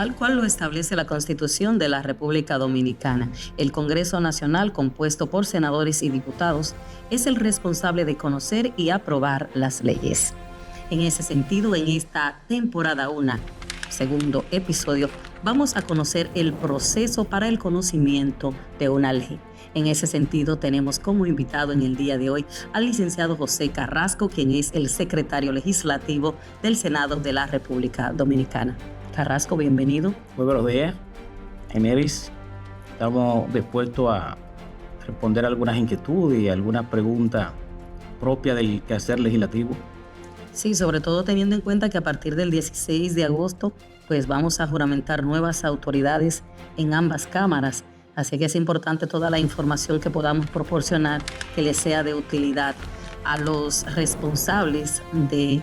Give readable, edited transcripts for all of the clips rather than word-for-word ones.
tal cual lo establece la Constitución de la República Dominicana. El Congreso Nacional, compuesto por senadores y diputados, es el responsable de conocer y aprobar las leyes. En ese sentido, en esta temporada 1, segundo episodio, vamos a conocer el proceso para el conocimiento de una ley. En ese sentido, tenemos como invitado en el día de hoy al licenciado José Carrasco, quien es el secretario legislativo del Senado de la República Dominicana. Carrasco, bienvenido. Muy buenos días, Eneris. Estamos dispuestos a responder algunas inquietudes y algunas preguntas propias del quehacer legislativo. Sí, sobre todo teniendo en cuenta que a partir del 16 de agosto, pues vamos a juramentar nuevas autoridades en ambas cámaras. Así que es importante toda la información que podamos proporcionar que les sea de utilidad a los responsables de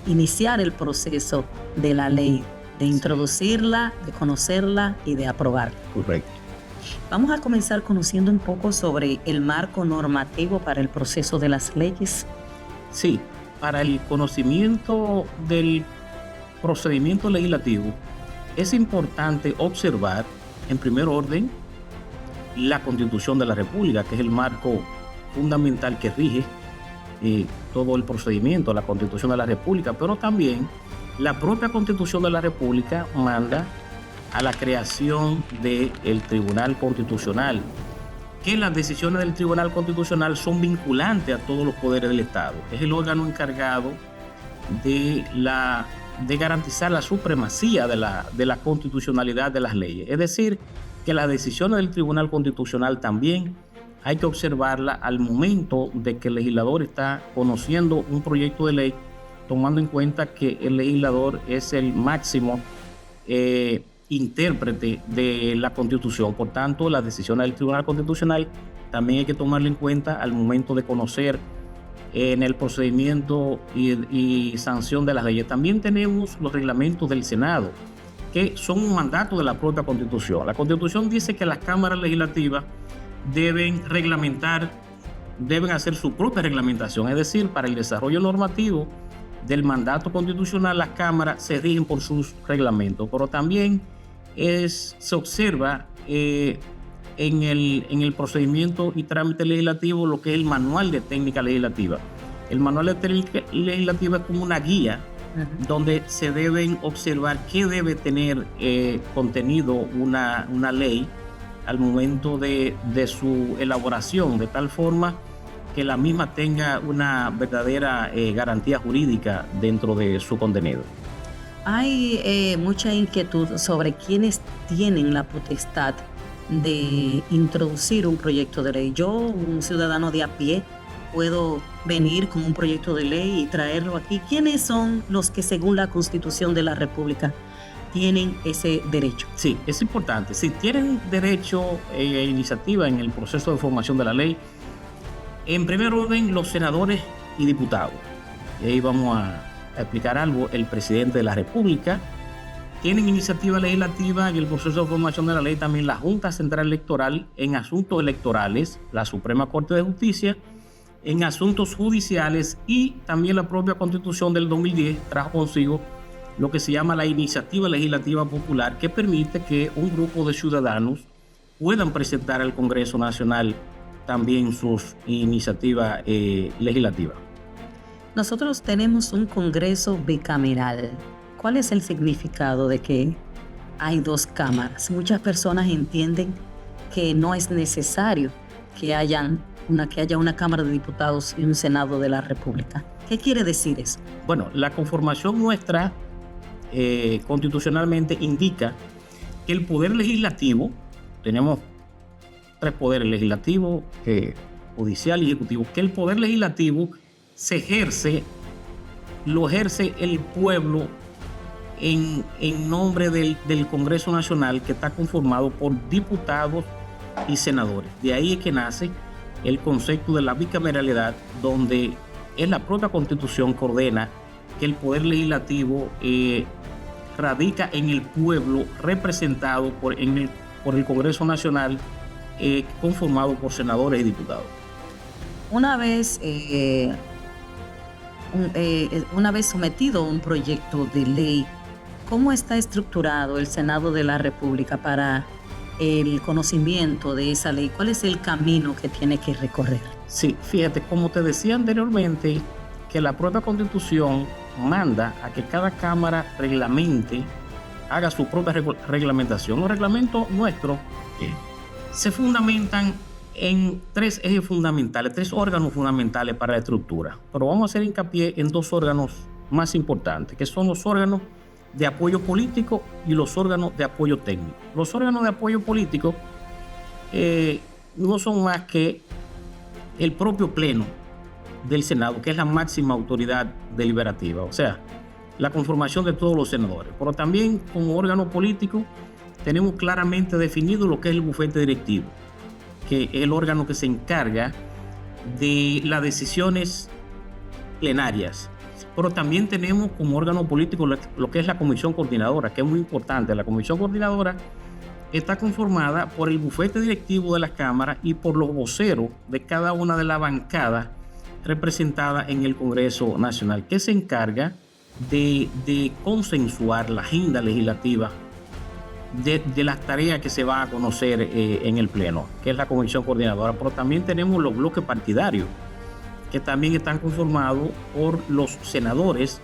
iniciar el proceso de la ley, de introducirla, de conocerla y de aprobarla. Correcto. Vamos a comenzar conociendo un poco sobre el marco normativo para el proceso de las leyes. Sí, para el conocimiento del procedimiento legislativo es importante observar, en primer orden, la Constitución de la República, que es el marco fundamental que rige todo el procedimiento, la Constitución de la República, pero también la propia Constitución de la República manda a la creación del Tribunal Constitucional, que las decisiones del Tribunal Constitucional son vinculantes a todos los poderes del Estado. Es el órgano encargado de garantizar la supremacía de la constitucionalidad de las leyes. Es decir, que las decisiones del Tribunal Constitucional también hay que observarla al momento de que el legislador está conociendo un proyecto de ley, tomando en cuenta que el legislador es el máximo intérprete de la Constitución. Por tanto, las decisiones del Tribunal Constitucional también hay que tomarlo en cuenta al momento de conocer en el procedimiento y sanción de las leyes. También tenemos los reglamentos del Senado, que son un mandato de la propia Constitución. La Constitución dice que las cámaras legislativas deben hacer su propia reglamentación, es decir, para el desarrollo normativo del mandato constitucional, las cámaras se rigen por sus reglamentos, pero también se observa en el procedimiento y trámite legislativo lo que es el manual de técnica legislativa. El manual de técnica legislativa es como una guía donde se deben observar qué debe tener contenido una ley al momento de su elaboración, de tal forma que la misma tenga una verdadera garantía jurídica dentro de su contenido. Hay mucha inquietud sobre quiénes tienen la potestad de introducir un proyecto de ley. Yo, un ciudadano de a pie, puedo venir con un proyecto de ley y traerlo aquí. ¿Quiénes son los que, según la Constitución de la República, tienen ese derecho? Sí, es importante. Si tienen derecho e iniciativa en el proceso de formación de la ley, en primer orden, los senadores y diputados. Y ahí vamos a explicar algo. El presidente de la República tienen iniciativa legislativa en el proceso de formación de la ley. También la Junta Central Electoral en asuntos electorales, la Suprema Corte de Justicia en asuntos judiciales, y también la propia Constitución del 2010 trajo consigo lo que se llama la iniciativa legislativa popular, que permite que un grupo de ciudadanos puedan presentar al Congreso Nacional también sus iniciativas legislativas. Nosotros tenemos un Congreso bicameral. ¿Cuál es el significado de que hay dos cámaras? Muchas personas entienden que no es necesario que haya una Cámara de Diputados y un Senado de la República. ¿Qué quiere decir eso? Bueno, la conformación nuestra constitucionalmente indica que el poder legislativo, tenemos tres poderes: legislativo, judicial y ejecutivo, que el poder legislativo lo ejerce el pueblo en nombre del Congreso Nacional, que está conformado por diputados y senadores. De ahí es que nace el concepto de la bicameralidad, donde es la propia Constitución que ordena que el poder legislativo radica en el pueblo, representado por el Congreso Nacional, conformado por senadores y diputados. Una vez sometido un proyecto de ley ¿Cómo está estructurado el Senado de la República para el conocimiento de esa ley? ¿Cuál es el camino que tiene que recorrer? Sí, fíjate, como te decía anteriormente, que la propia Constitución manda a que cada Cámara reglamente, haga su propia reglamentación. Los reglamentos nuestros se fundamentan en tres ejes fundamentales, tres órganos fundamentales para la estructura. Pero vamos a hacer hincapié en dos órganos más importantes, que son los órganos de apoyo político y los órganos de apoyo técnico. Los órganos de apoyo político no son más que el propio Pleno del Senado, que es la máxima autoridad deliberativa, o sea, la conformación de todos los senadores. Pero también como órgano político tenemos claramente definido lo que es el bufete directivo, que es el órgano que se encarga de las decisiones plenarias. Pero también tenemos como órgano político lo que es la comisión coordinadora, que es muy importante. La comisión coordinadora está conformada por el bufete directivo de las cámaras y por los voceros de cada una de las bancadas representadas en el Congreso Nacional, que se encarga de consensuar la agenda legislativa de las tareas que se va a conocer en el Pleno, que es la comisión coordinadora. Pero también tenemos los bloques partidarios, que también están conformados por los senadores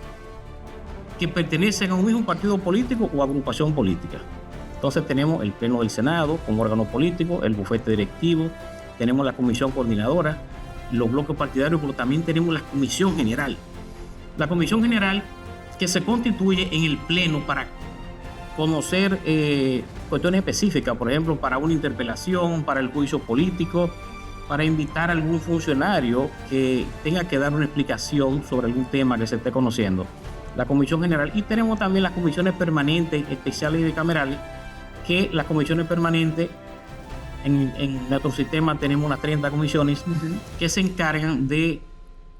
que pertenecen a un mismo partido político o agrupación política. Entonces tenemos el Pleno del Senado como órgano político, el bufete directivo, tenemos la comisión coordinadora, los bloques partidarios, pero también tenemos la comisión general. La comisión general que se constituye en el Pleno para conocer cuestiones específicas, por ejemplo, para una interpelación, para el juicio político, para invitar a algún funcionario que tenga que dar una explicación sobre algún tema que se esté conociendo. La comisión general. Y tenemos también las comisiones permanentes, especiales y bicamerales, que las comisiones permanentes, en nuestro sistema tenemos unas 30 comisiones que se encargan de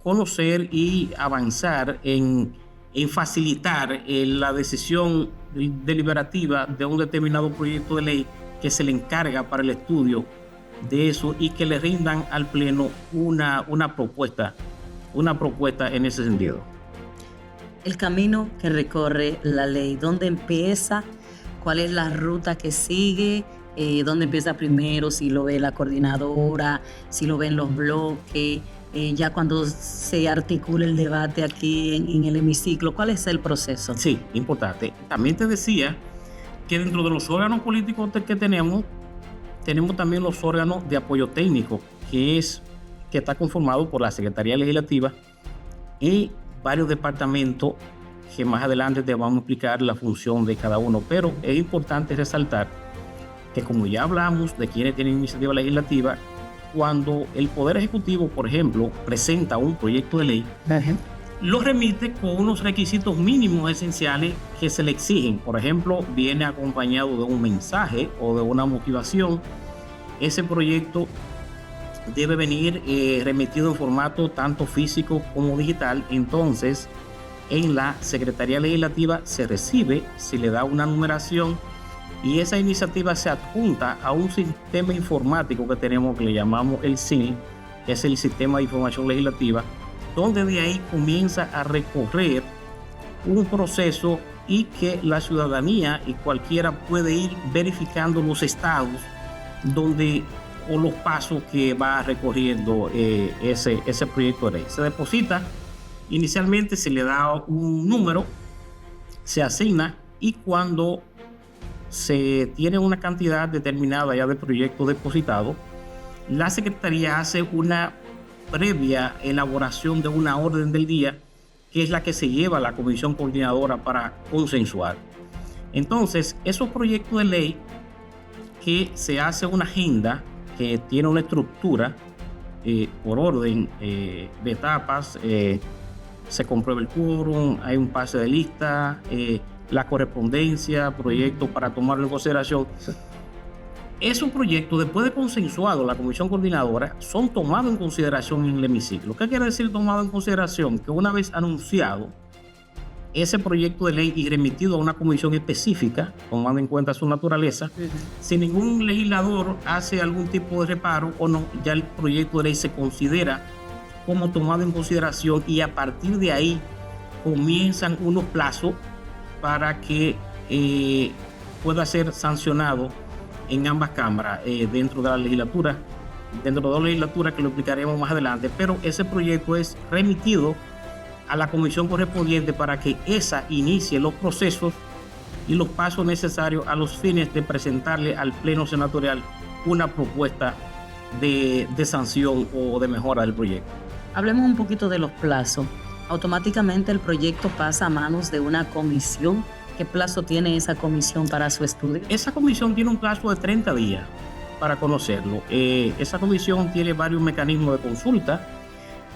conocer y avanzar en facilitar la decisión deliberativa de un determinado proyecto de ley, que se le encarga para el estudio de eso y que le rindan al Pleno una propuesta en ese sentido. El camino que recorre la ley, ¿dónde empieza? ¿Cuál es la ruta que sigue? ¿Dónde empieza primero? Si lo ve la coordinadora, si lo ven los bloques, ya cuando se articula el debate aquí en el hemiciclo, ¿cuál es el proceso? Sí, importante. También te decía que dentro de los órganos políticos que tenemos también los órganos de apoyo técnico, que está conformado por la Secretaría Legislativa y varios departamentos, que más adelante te vamos a explicar la función de cada uno. Pero es importante resaltar que, como ya hablamos de quienes tienen iniciativa legislativa, cuando el Poder Ejecutivo, por ejemplo, presenta un proyecto de ley, lo remite con unos requisitos mínimos esenciales que se le exigen. Por ejemplo, viene acompañado de un mensaje o de una motivación. Ese proyecto debe venir remitido en formato tanto físico como digital. Entonces, en la Secretaría Legislativa se recibe, se le da una numeración y esa iniciativa se adjunta a un sistema informático que tenemos, que le llamamos el SIL, que es el Sistema de Información Legislativa, donde de ahí comienza a recorrer un proceso y que la ciudadanía y cualquiera puede ir verificando los estados o los pasos que va recorriendo ese proyecto de ley. Se deposita, inicialmente se le da un número, se asigna, y cuando se tiene una cantidad determinada ya de proyectos depositados, la Secretaría hace una previa elaboración de una orden del día, que es la que se lleva a la comisión coordinadora para consensuar. Entonces, esos proyectos de ley, que se hace una agenda que tiene una estructura por orden de etapas, se comprueba el quórum, hay un pase de lista, la correspondencia, proyectos para tomarlo en consideración. Esos proyectos, después de consensuado la comisión coordinadora, son tomados en consideración en el hemiciclo. ¿Qué quiere decir tomado en consideración? Que una vez anunciado ese proyecto de ley y remitido a una comisión específica, tomando en cuenta su naturaleza, si ningún legislador hace algún tipo de reparo o no, ya el proyecto de ley se considera como tomado en consideración, y a partir de ahí comienzan unos plazos para que pueda ser sancionado en ambas cámaras dentro de la legislatura, que lo explicaremos más adelante, pero ese proyecto es remitido a la comisión correspondiente para que esa inicie los procesos y los pasos necesarios a los fines de presentarle al Pleno Senatorial una propuesta de sanción o de mejora del proyecto. Hablemos un poquito de los plazos. Automáticamente el proyecto pasa a manos de una comisión. ¿Qué plazo tiene esa comisión para su estudio? Esa comisión tiene un plazo de 30 días para conocerlo. Esa comisión tiene varios mecanismos de consulta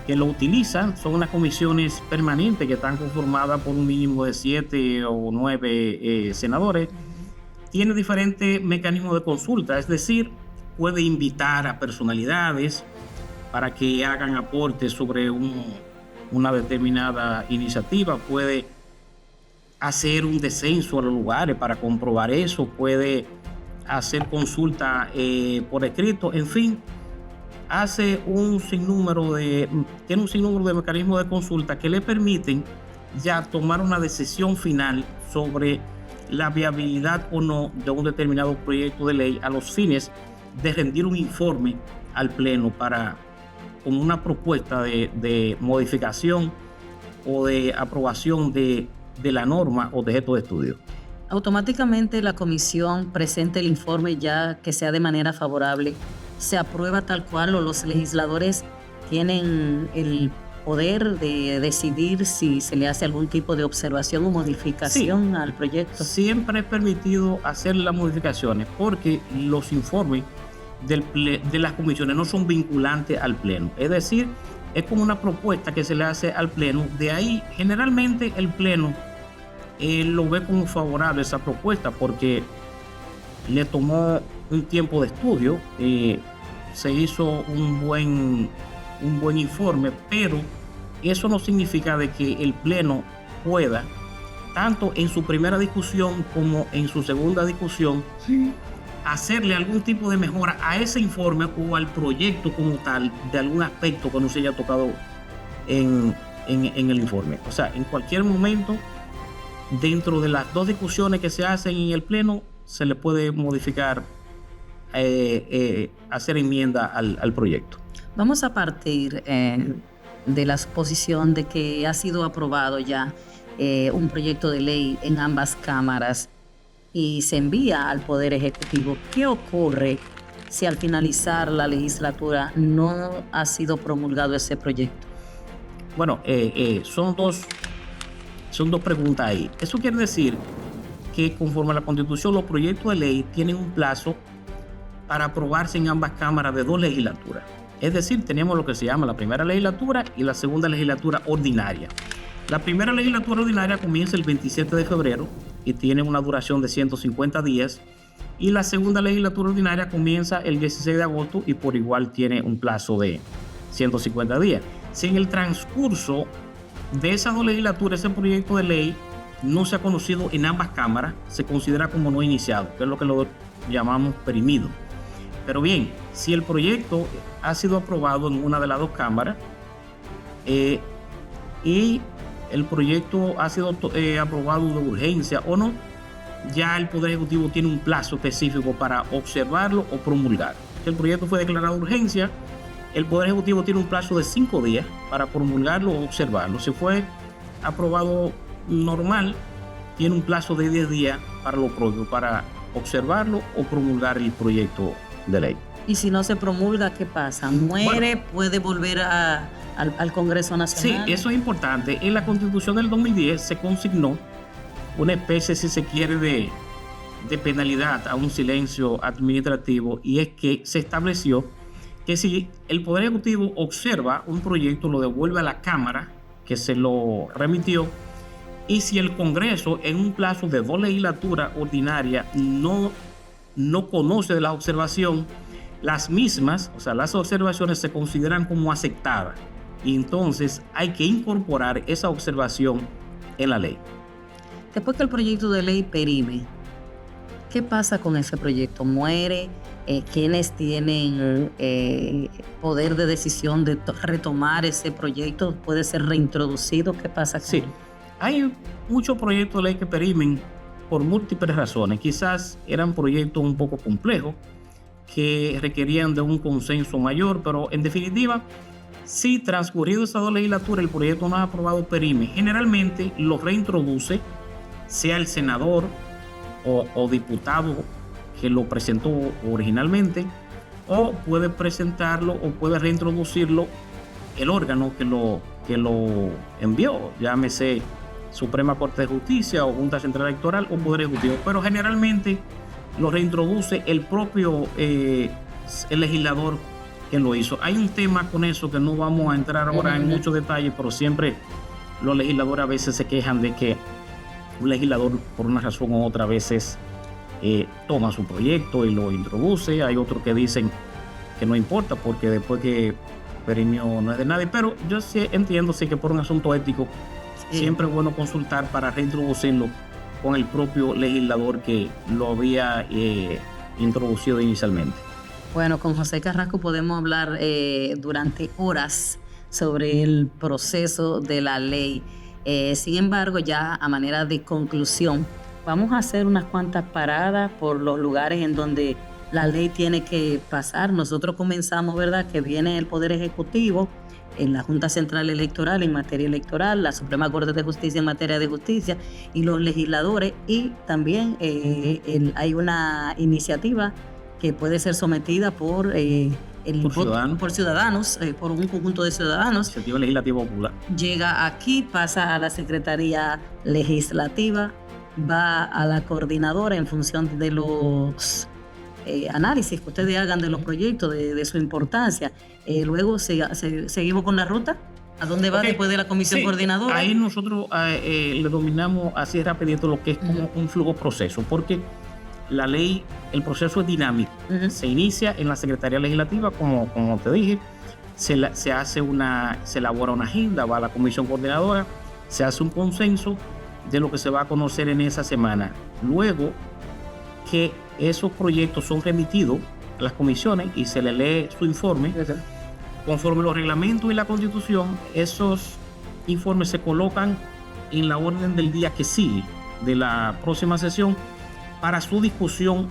que lo utilizan. Son unas comisiones permanentes que están conformadas por un mínimo de 7 o 9 senadores. Tiene diferentes mecanismos de consulta, es decir, puede invitar a personalidades para que hagan aportes sobre una determinada iniciativa, puede hacer un descenso a los lugares para comprobar eso, puede hacer consulta por escrito, en fin, tiene un sinnúmero de mecanismos de consulta que le permiten ya tomar una decisión final sobre la viabilidad o no de un determinado proyecto de ley a los fines de rendir un informe al Pleno como una propuesta de modificación o de aprobación de la norma o objeto de estudio. Automáticamente la comisión presenta el informe ya que sea de manera favorable, se aprueba tal cual, o los legisladores tienen el poder de decidir si se le hace algún tipo de observación o modificación al proyecto. Siempre es permitido hacer las modificaciones porque los informes de las comisiones no son vinculantes al Pleno. Es decir, es como una propuesta que se le hace al Pleno. De ahí, generalmente el Pleno lo ve como favorable esa propuesta porque le tomó un tiempo de estudio, se hizo un buen informe, pero eso no significa de que el Pleno pueda, tanto en su primera discusión como en su segunda discusión, hacerle algún tipo de mejora a ese informe o al proyecto como tal, de algún aspecto que no se haya tocado en el informe. O sea, en cualquier momento, dentro de las dos discusiones que se hacen en el Pleno, se le puede modificar, hacer enmienda al proyecto. Vamos a partir de la suposición de que ha sido aprobado ya un proyecto de ley en ambas cámaras y se envía al Poder Ejecutivo. ¿Qué ocurre si al finalizar la legislatura no ha sido promulgado ese proyecto? Bueno, son dos preguntas ahí. Eso quiere decir que conforme a la Constitución, los proyectos de ley tienen un plazo para aprobarse en ambas cámaras de 2 legislaturas. Es decir, tenemos lo que se llama la primera legislatura y la segunda legislatura ordinaria. La primera legislatura ordinaria comienza el 27 de febrero y tiene una duración de 150 días. Y la segunda legislatura ordinaria comienza el 16 de agosto y por igual tiene un plazo de 150 días. Si en el transcurso de esas 2 legislaturas ese proyecto de ley no se ha conocido en ambas cámaras, se considera como no iniciado, que es lo que lo llamamos perimido. Pero bien, si el proyecto ha sido aprobado en una de las 2 cámaras y el proyecto ha sido aprobado de urgencia o no, ya el Poder Ejecutivo tiene un plazo específico para observarlo o promulgar. Si el proyecto fue declarado de urgencia, el Poder Ejecutivo tiene un plazo de 5 días para promulgarlo o observarlo. Si fue aprobado normal, tiene un plazo de 10 días para lo propio, para observarlo o promulgar el proyecto de ley. Y si no se promulga, ¿qué pasa? ¿Muere? Bueno, ¿puede volver al Congreso Nacional? Sí, eso es importante. En la Constitución del 2010 se consignó una especie, si se quiere, de penalidad a un silencio administrativo, y es que se estableció que si el Poder Ejecutivo observa un proyecto, lo devuelve a la Cámara que se lo remitió, y si el Congreso en un plazo de 2 legislaturas ordinarias no conoce de la observación, las mismas, o sea, las observaciones se consideran como aceptadas, y entonces hay que incorporar esa observación en la ley. Después que el proyecto de ley perime, ¿qué pasa con ese proyecto? ¿Muere? ¿Quiénes tienen poder de decisión de retomar ese proyecto? ¿Puede ser reintroducido? ¿Qué pasa con Sí, Hay muchos proyectos de ley que perimen por múltiples razones. Quizás eran proyectos un poco complejos que requerían de un consenso mayor, pero en definitiva, si transcurrido esa dos legislaturas el proyecto no es aprobado perime, generalmente lo reintroduce, sea el senador o diputado que lo presentó originalmente, o puede presentarlo o puede reintroducirlo el órgano que lo envió, llámese Suprema Corte de Justicia o Junta Central Electoral o Poder Ejecutivo, pero generalmente lo reintroduce el propio el legislador que lo hizo. Hay un tema con eso que no vamos a entrar ahora en muchos detalles, pero siempre los legisladores a veces se quejan de que un legislador por una razón u otra a veces toma su proyecto y lo introduce. Hay otros que dicen que no importa porque después que perimió no es de nadie, pero yo sí entiendo que por un asunto ético siempre es bueno consultar para reintroducirlo con el propio legislador que lo había introducido inicialmente. Bueno, con José Carrasco podemos hablar durante horas sobre el proceso de la ley. Sin embargo, ya a manera de conclusión, vamos a hacer unas cuantas paradas por los lugares en donde la ley tiene que pasar. Nosotros comenzamos, ¿verdad?, que viene el Poder Ejecutivo, en la Junta Central Electoral en materia electoral, la Suprema Corte de Justicia en materia de justicia y los legisladores, y también hay una iniciativa que puede ser sometida por ciudadanos, por un conjunto de ciudadanos. Iniciativa Legislativa Popular. Llega aquí, pasa a la Secretaría Legislativa, va a la coordinadora en función de los análisis que ustedes hagan de los proyectos, de su importancia. Luego seguimos con la ruta. ¿A dónde va después de la comisión coordinadora? Ahí nosotros le dominamos así rapidito lo que es como un flujo proceso, porque la ley, el proceso es dinámico. Se inicia en la Secretaría Legislativa, como te dije, se elabora una agenda, va a la comisión coordinadora, se hace un consenso de lo que se va a conocer en esa semana. Luego que esos proyectos son remitidos a las comisiones y se le lee su informe, conforme los reglamentos y la Constitución, esos informes se colocan en la orden del día que sigue de la próxima sesión para su discusión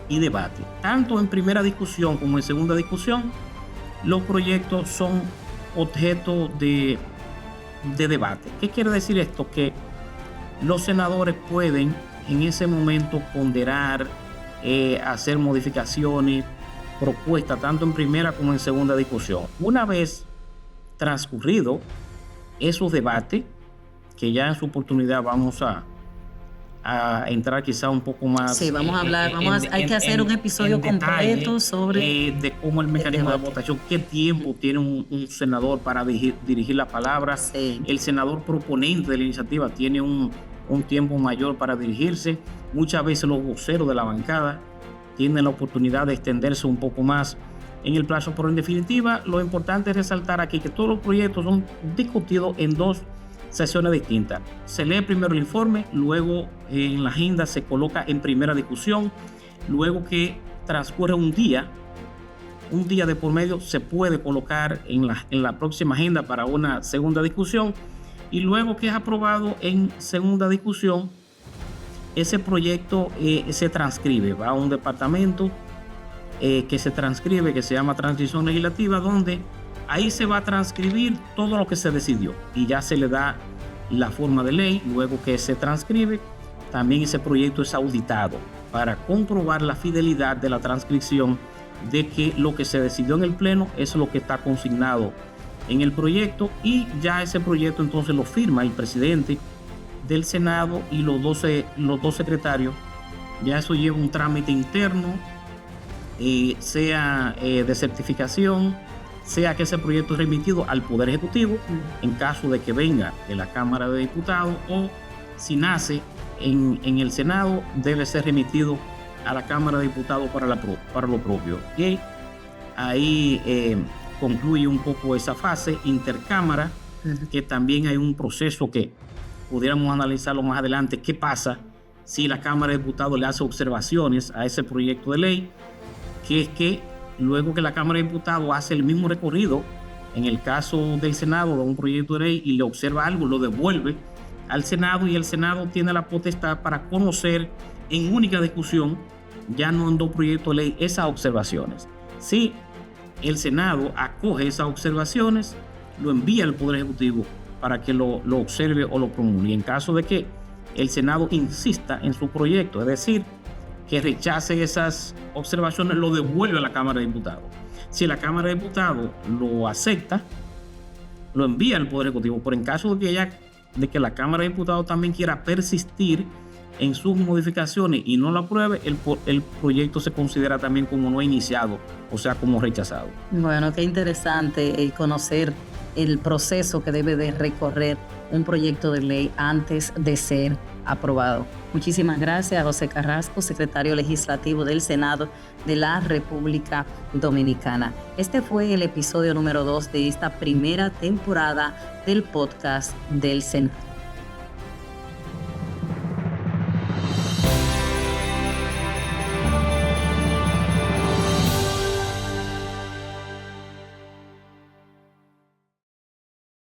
y debate. Tanto en primera discusión como en segunda discusión, los proyectos son objeto de debate. ¿Qué quiere decir esto? Que los senadores pueden en ese momento ponderar, hacer modificaciones, propuestas, tanto en primera como en segunda discusión. Una vez transcurrido esos debates, que ya en su oportunidad vamos a entrar quizá un poco más. Sí, vamos a hablar, hay que hacer un episodio completo sobre de cómo el mecanismo de votación, qué tiempo tiene un senador para dirigir la palabra. Sí. El senador proponente de la iniciativa tiene un tiempo mayor para dirigirse. Muchas veces los voceros de la bancada tienen la oportunidad de extenderse un poco más en el plazo, pero en definitiva lo importante es resaltar aquí que todos los proyectos son discutidos en dos sesiones distintas. Se lee primero el informe, luego en la agenda se coloca en primera discusión, luego que transcurre un día de por medio se puede colocar en la próxima agenda para una segunda discusión, y luego que es aprobado en segunda discusión, ese proyecto se transcribe, va a un departamento que se transcribe, que se llama Transición Legislativa, donde ahí se va a transcribir todo lo que se decidió y ya se le da la forma de ley. Luego que se transcribe, también ese proyecto es auditado para comprobar la fidelidad de la transcripción, de que lo que se decidió en el Pleno es lo que está consignado en el proyecto, y ya ese proyecto entonces lo firma el presidente del Senado y los dos secretarios. Ya eso lleva un trámite interno, sea de certificación, sea que ese proyecto es remitido al Poder Ejecutivo en caso de que venga de la Cámara de Diputados, o si nace en el Senado debe ser remitido a la Cámara de Diputados para lo propio. Y ahí concluye un poco esa fase intercámara, que también hay un proceso que pudiéramos analizarlo más adelante. ¿Qué pasa si la Cámara de Diputados le hace observaciones a ese proyecto de ley? Que es que luego que la Cámara de Diputados hace el mismo recorrido, en el caso del Senado, de un proyecto de ley, y le observa algo, lo devuelve al Senado, y el Senado tiene la potestad para conocer en única discusión, ya no en dos proyectos de ley, esas observaciones. Si el Senado acoge esas observaciones, lo envía al Poder Ejecutivo para que lo observe o lo promulgue. En caso de que el Senado insista en su proyecto, es decir, que rechace esas observaciones, lo devuelve a la Cámara de Diputados. Si la Cámara de Diputados lo acepta, lo envía al Poder Ejecutivo. Pero en caso de que la Cámara de Diputados también quiera persistir en sus modificaciones y no lo apruebe, el proyecto se considera también como no iniciado, o sea, como rechazado. Bueno, qué interesante conocer el proceso que debe de recorrer un proyecto de ley antes de ser aprobado. Muchísimas gracias a José Carrasco, secretario legislativo del Senado de la República Dominicana. Este fue el episodio número 2 de esta primera temporada del podcast del Senado.